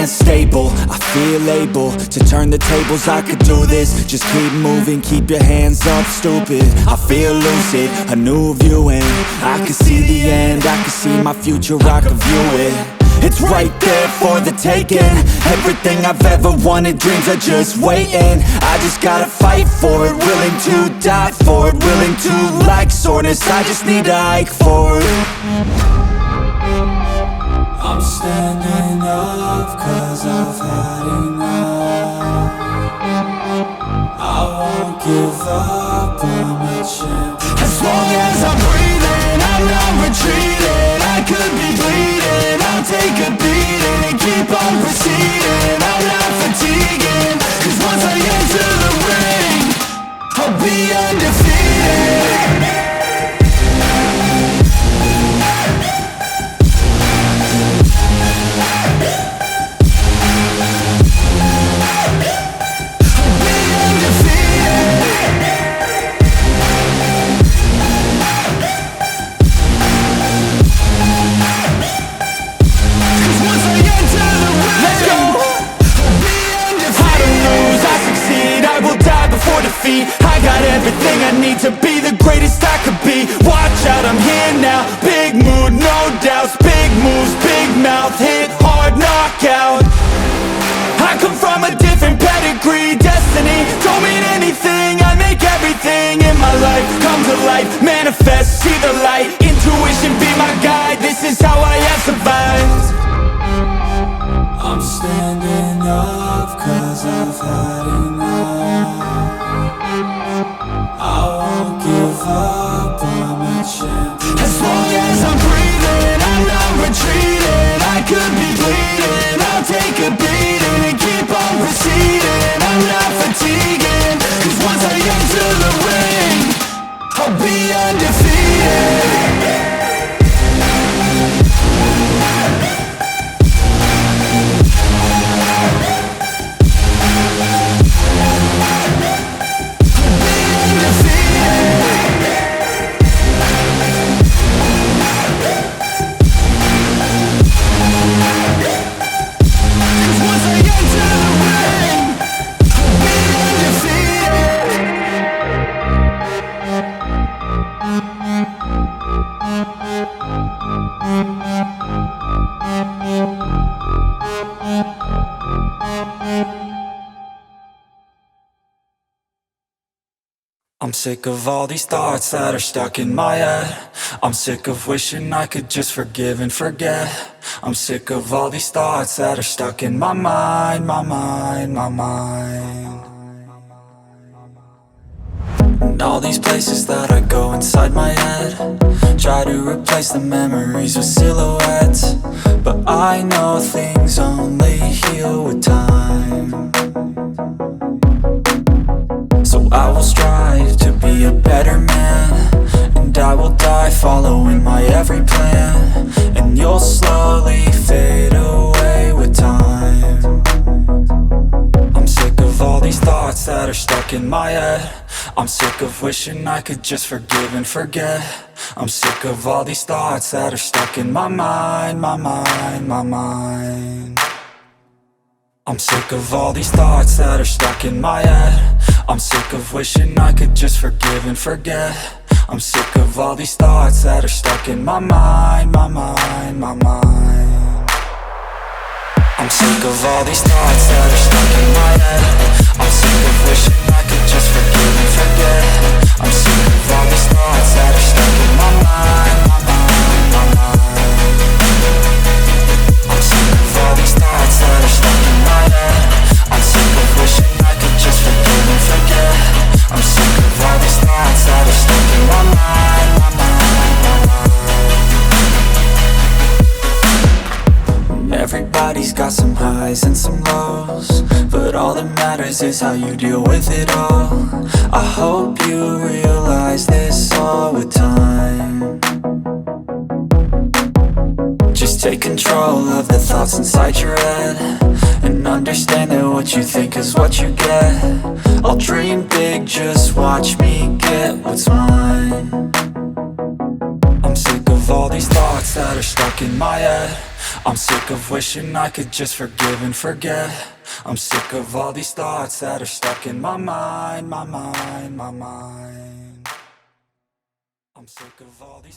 unstable. I feel able to turn the tables, I could do this. Just keep moving, keep your hands up, stupid. I feel lucid, a new view, and I can see the end, I can see my future, I can view it. It's right there for the taking. Everything I've ever wanted, dreams are just waiting. I just gotta fight for it, willing to die for it, willing to like soreness, I just need a hike for it. I'm standing up cause I've had enough. I won't give up, I'm a champion. As long as I'm breathing, I'm not retreating. I could be bleeding, I'll take a beating and keep on proceeding. I'm not fatiguing, cause once I enter the ring, I'll be undefeated. I got everything I need to be the greatest I could be. Watch out, I'm here now. Big mood, no doubts. Big moves, big mouth. Hit hard, knockout. I come from a different pedigree. Destiny don't mean anything. I make everything in my life come to life. Manifest, see the light. Intuition be my guide. This is how I have survived. I'm standing up cause I've had enough. I won't give up, I'm a champion. As long as I'm breathing, I'm not retreating. I could be bleeding, I'll take a beating and keep on proceeding. I'm not fatiguing, cause once I enter the ring, I'll be undefeated. I'm sick of all these thoughts that are stuck in my head. I'm sick of wishing I could just forgive and forget. I'm sick of all these thoughts that are stuck in my mind, my mind, my mind. And all these places that I go inside my head, try to replace the memories with silhouettes, but I know things only heal with time. So I will strive to be a better man, and I will die following my every plan, and you'll slowly fade away with time. I'm sick of all these thoughts that are stuck in my head. I'm sick of wishing I could just forgive and forget. I'm sick of all these thoughts that are stuck in my mind, my mind, my mind. I'm sick of all these thoughts that are stuck in my head. I'm sick of wishing I could just forgive and forget. I'm sick of all these thoughts that are stuck in my mind, my mind, my mind. I'm sick of all these thoughts that are stuck in my head. I'm sick of wishing I could just forgive and forget. I'm sick of all these thoughts that are stuck in my mind, my mind, my mind. I'm sick of all these thoughts that are stuck in my head. I'm sick of wishing I could just forgive and forget. I'm sick of all these thoughts that are stuck in my mind, my mind, my mind. Everybody's got some highs and some lows, but all that matters is how you deal with it all. I hope you realize this all with time. Just take control of the thoughts inside your head, and understand that what you think is what you get. I'll dream big, just watch me get what's mine. I'm sick of all these thoughts that are stuck in my head. I'm sick of wishing I could just forgive and forget. I'm sick of all these thoughts that are stuck in my mind, my mind, my mind. I'm sick of all these